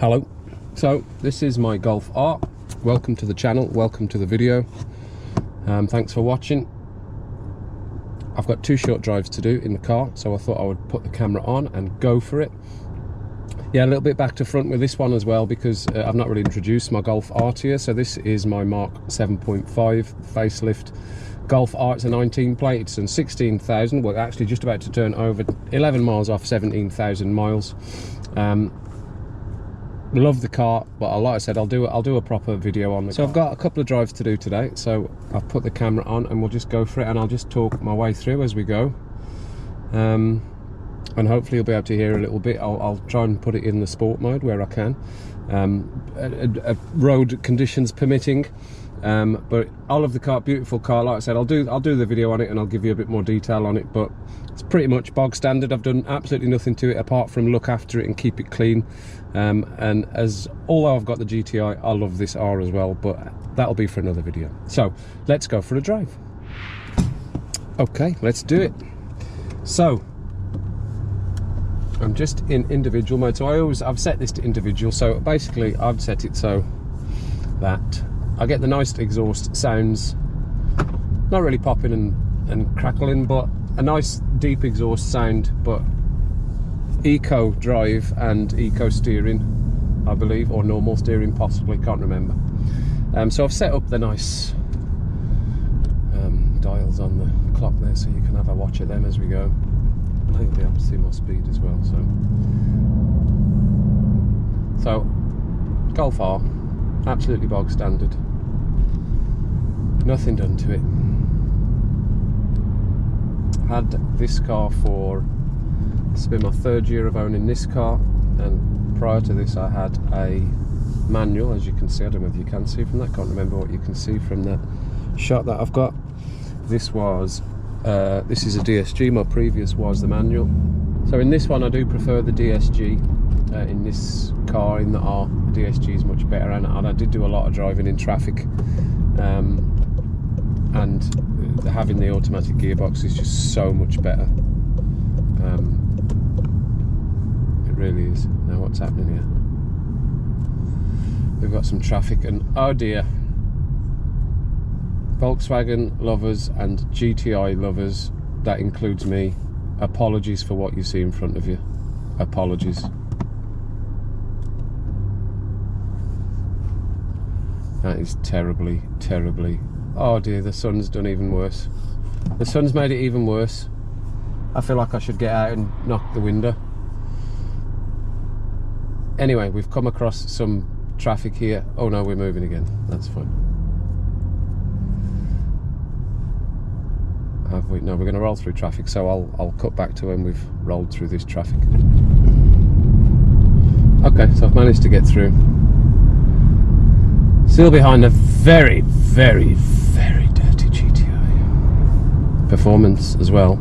Hello, so this is my Golf R. Welcome to the channel, welcome to the video. Thanks for watching. I've got two short drives to do in the car, so I thought I would put the camera on and go for it. Yeah, a little bit back to front with this one as well, because I've not really introduced my Golf R to you. So this is my MK7.5 facelift Golf R. It's a 19 plate, it's done 16,000, well actually just about to turn over 11 miles off 17,000 miles. Love the car, but like I said, I'll do a proper video on it. So I've got a couple of drives to do today, so I've put the camera on and we'll just go for it, and I'll just talk my way through as we go, and hopefully you'll be able to hear a little bit. I'll try and put it in the sport mode where I can, road conditions permitting. But I love the car, beautiful car. Like I said, I'll do the video on it and I'll give you a bit more detail on it, but it's pretty much bog standard. I've done absolutely nothing to it apart from look after it and keep it clean. And as although I've got the GTI, I love this R as well, but that'll be for another video. So let's go for a drive. Okay, let's do it. So I'm just in individual mode. So I've set this to individual. So basically I've set it so that I get the nice exhaust sounds, not really popping and crackling, but a nice deep exhaust sound, but eco drive and eco steering, I believe, or normal steering possibly, can't remember. So I've set up the nice dials on the clock there, so you can have a watch at them as we go. I think you'll be able to see my speed as well. So Golf R, absolutely bog standard, nothing done to it. Had this car for, it's been my third year of owning this car, and prior to this I had a manual, as you can see. I don't know if you can see from that, can't remember what you can see from the shot that I've got. This was this is a DSG, my previous was the manual. So in this one I do prefer the DSG. In this car, in the R, the DSG is much better, and I did do a lot of driving in traffic, and having the automatic gearbox is just so much better. It really is. Now what's happening here? We've got some traffic, and oh dear, Volkswagen lovers and GTI lovers, that includes me, apologies for what you see in front of you. Apologies. That is terribly, terribly, oh dear, the sun's done even worse. The sun's made it even worse. I feel like I should get out and knock the window. Anyway, we've come across some traffic here. Oh no, we're moving again, that's fine. Have we? No, we're going to roll through traffic, so I'll cut back to when we've rolled through this traffic. Okay, so I've managed to get through. Still behind a very, very, very dirty GTI. Performance as well.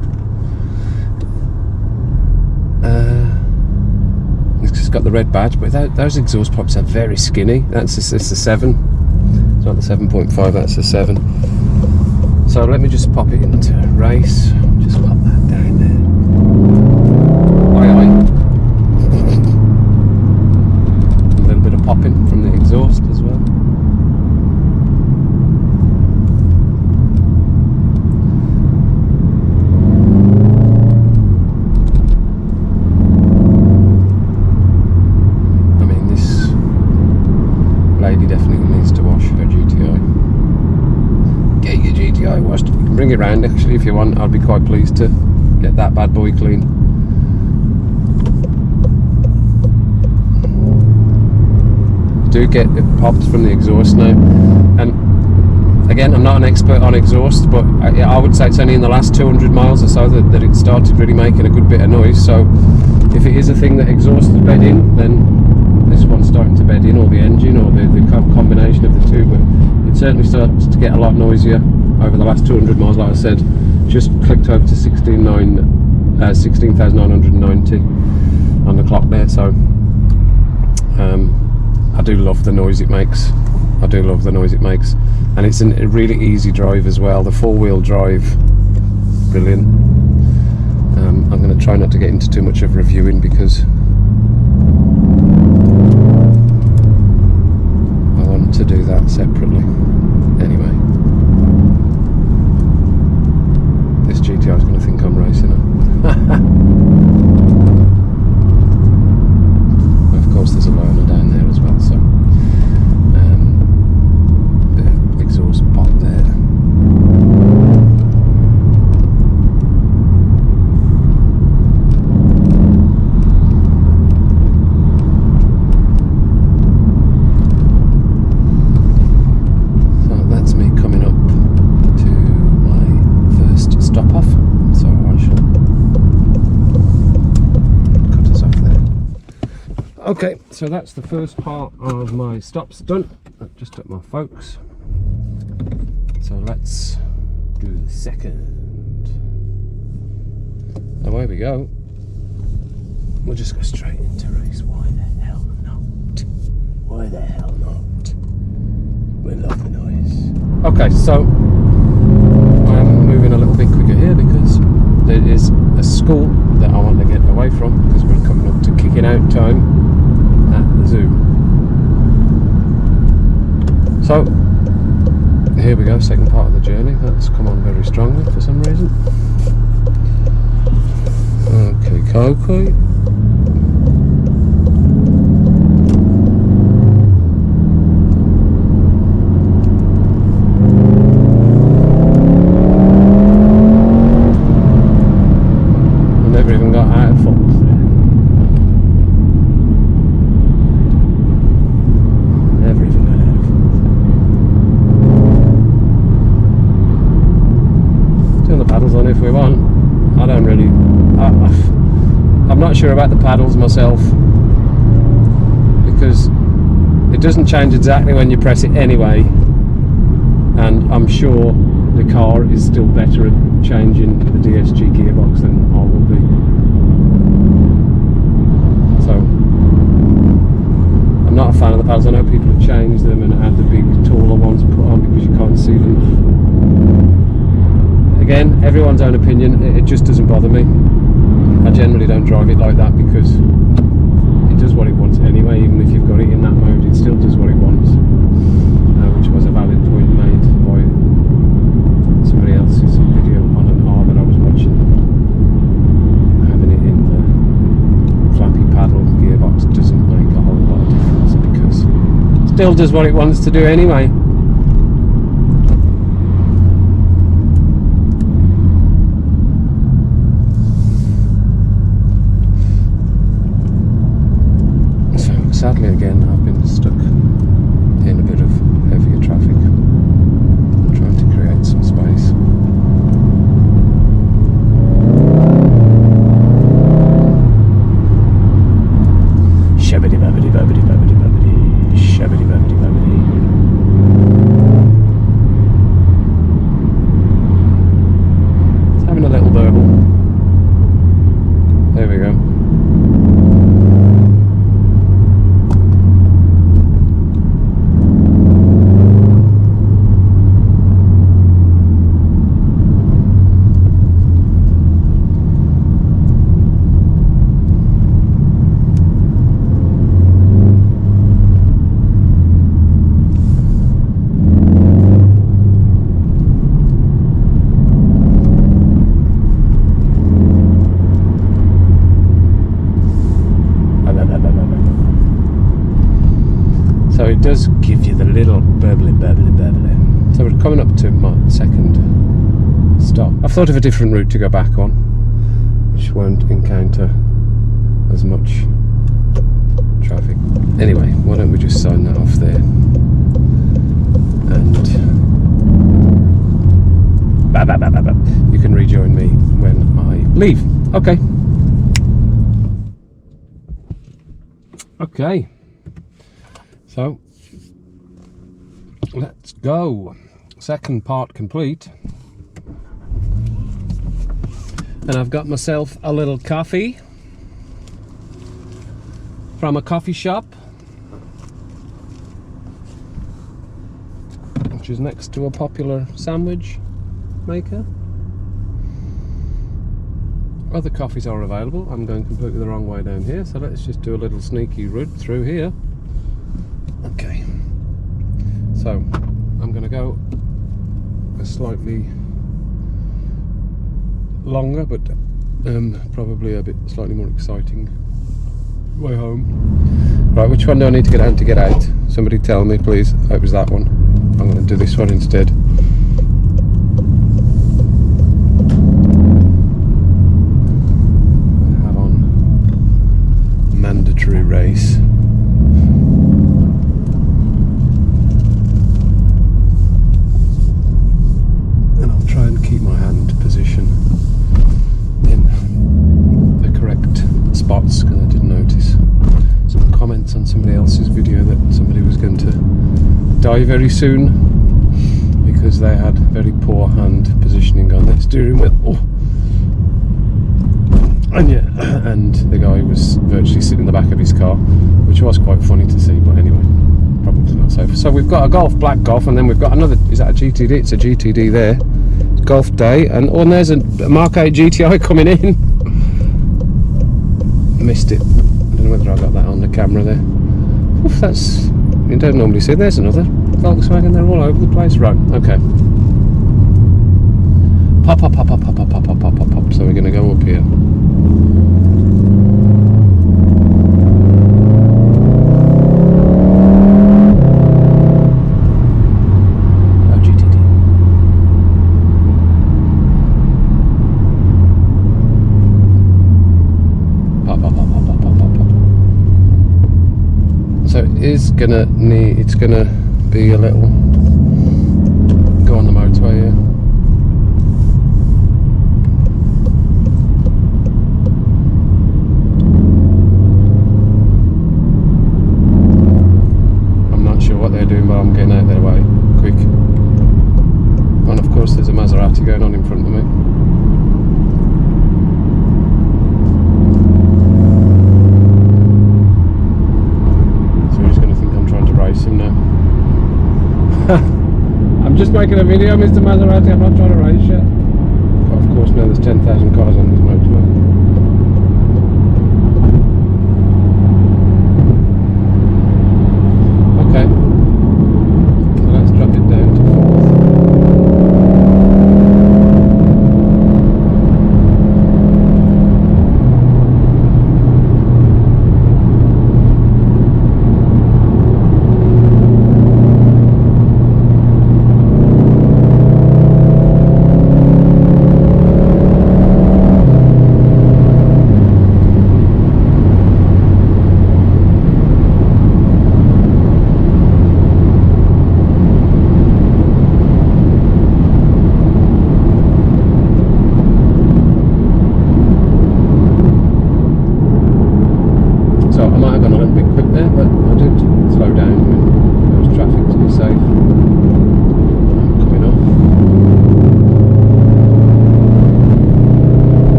It's just got the red badge, but those exhaust pipes are very skinny. It's the 7. It's not the 7.5, that's the 7. So let me just pop it into race. Just pop that down there. Aye, aye. A little bit of popping from the exhaust as well. I mean, this lady definitely needs to wash her GTI. Get your GTI washed. You can bring it round actually if you want. I'd be quite pleased to get that bad boy clean. Do get it popped from the exhaust now, and again, I'm not an expert on exhaust, but I would say it's only in the last 200 miles or so that it started really making a good bit of noise. So if it is a thing that exhaust is bed in, then this one's starting to bed in, or the engine, or the combination of the two, but it certainly starts to get a lot noisier over the last 200 miles. Like I said, just clicked over to 16,990 on the clock there, so I do love the noise it makes. I do love the noise it makes, and it's a really easy drive as well. The four-wheel drive, brilliant. I'm going to try not to get into too much of reviewing, because Okay, so that's the first part of my stops done. I've just took my focus. So let's do the second. Away we go. We'll just go straight into race. Why the hell not? Why the hell not? We love the noise. Okay, so I'm moving a little bit quicker here because there is a school that I want to get away from because we're coming up to kicking out time at the zoo. So here we go, second part of the journey. That's come on very strongly for some reason. Okay, okay. I'm not sure about the paddles myself because it doesn't change exactly when you press it anyway, and I'm sure the car is still better at changing the DSG gearbox than I will be. So I'm not a fan of the paddles. I know people have changed them and had the big taller ones put on because you can't see them. Again, everyone's own opinion. It just doesn't bother me. I generally don't drive it like that because it does what it wants anyway. Even if you've got it in that mode, it still does what it wants, which was a valid point made by somebody else's video on an R that I was watching. Having it in the flappy paddle gearbox doesn't make a whole lot of difference because it still does what it wants to do anyway. Sadly, again, I've been stuck in a bit of heavier traffic. I'm trying to create some space. Shabbity babbity babbity babbity babbity. Shabbity babbity babbity. It's having a little burble. There we go. So it does give you the little burbly. So we're coming up to my second stop. I've thought of a different route to go back on, which won't encounter as much traffic. Anyway, why don't we just sign that off there? And you can rejoin me when I leave. Okay. Okay. So let's go. Second part complete. And I've got myself a little coffee from a coffee shop, which is next to a popular sandwich maker. Other coffees are available. I'm going completely the wrong way down here, so let's just do a little sneaky route through here. Okay, so I'm going to go a slightly longer but probably a bit slightly more exciting way home. Right, which one do I need to get out to get out? Somebody tell me please. It was that one. I'm going to do this one instead. I have on mandatory race. Try and keep my hand position in the correct spots because I did notice some comments on somebody else's video that somebody was going to die very soon because they had very poor hand positioning on their steering wheel. Oh. And yeah, and the guy was virtually sitting in the back of his car, which was quite funny to see, but anyway, probably not safe. So we've got a Golf, black Golf, and then we've got another, is that a GTD? It's a GTD there. Golf Day, and oh, and there's a Mark 8 GTI coming in. Missed it. I don't know whether I got that on the camera there. Oof, that's, you don't normally see. There's another Volkswagen. They're all over the place. Right, okay. Pop, pop, pop, pop, pop, pop, pop, pop, pop, pop. So we're going to go up here. It's gonna be a little go on the motorway here. I'm not sure what they're doing, but I'm getting out of their way quick. And of course there's a Maserati going on in front of me. I'm just making a video, Mr. Maserati, I'm not trying to race yet. But of course now there's 10,000 cars on this motorway. Okay, so let's drop it down to 4th.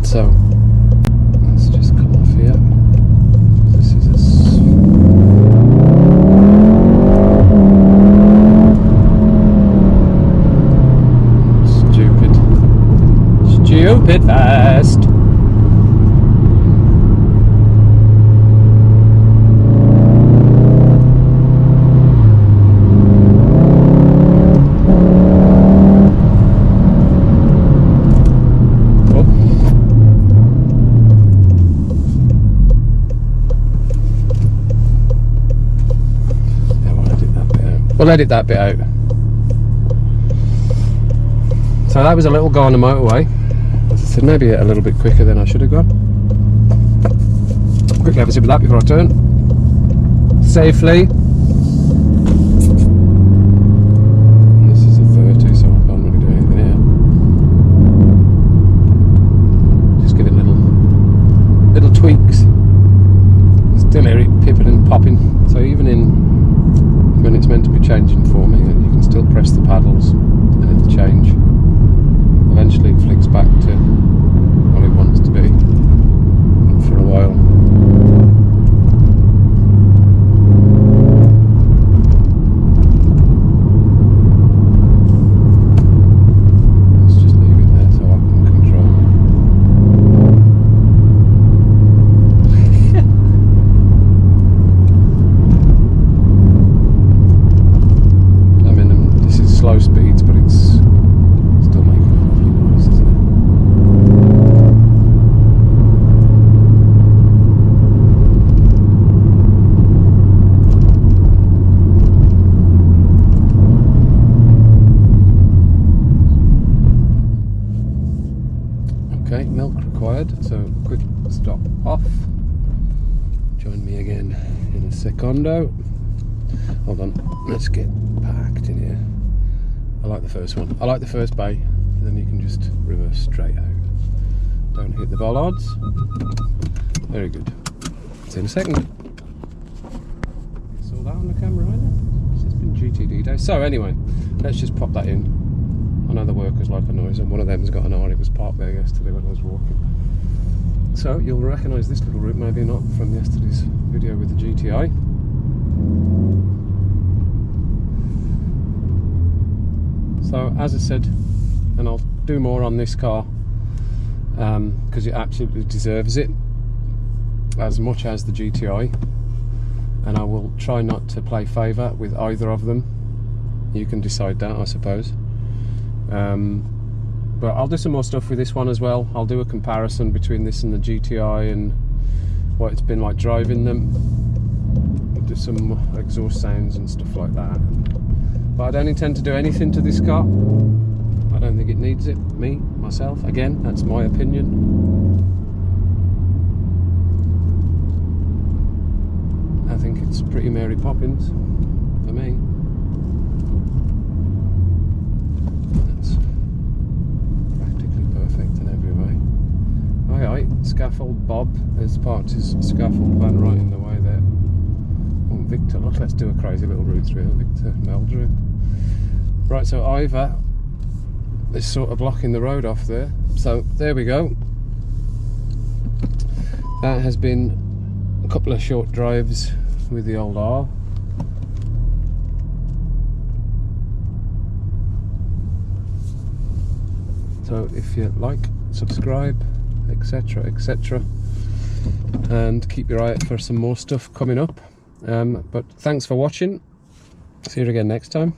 So let's just come off here. This is a stupid fast. We'll edit that bit out. So that was a little go on the motorway. As I said, maybe a little bit quicker than I should have gone. Quickly have a sip of that before I turn. Safely. This is a 30, so I can't really do anything here. Just give it little tweaks. Still hear it pipping and popping. So even when it's meant to be changing for me, you can still press the paddles and it'll change. Eventually it flicks back to what it wants to be, and for a while. Let's just leave it there so I can control. I mean, this is slow speeds, but it's still making a lovely noise, isn't it? stop off. Join me again in a secondo. Hold on, let's get parked in here. I like the first one. I like the first bay, and then you can just reverse straight out. Don't hit the bollards. Very good. See you in a second. Saw that on the camera either. It's just been GTD day. So anyway, let's just pop that in. I know the workers like a noise, and one of them's got an R. It was parked there yesterday when I was walking. So you'll recognise this little route, maybe not from yesterday's video with the GTI. So as I said, and I'll do more on this car because it absolutely deserves it as much as the GTI, and I will try not to play favour with either of them. You can decide that, I suppose. But I'll do some more stuff with this one as well. I'll do a comparison between this and the GTI and what it's been like driving them. I'll do some exhaust sounds and stuff like that. But I don't intend to do anything to this car. I don't think it needs it, myself. Again, that's my opinion. I think it's pretty Mary Poppins for me. That's practically perfect in every way. Aye, scaffold Bob has parked his scaffold van right in the way there. Oh, Victor, look, let's do a crazy little route through here. Victor Meldrew. Right, so Ivor is sort of blocking the road off there. So there we go. That has been a couple of short drives with the old R. So if you like, subscribe, etc, etc, and keep your eye out for some more stuff coming up. But thanks for watching. See you again next time.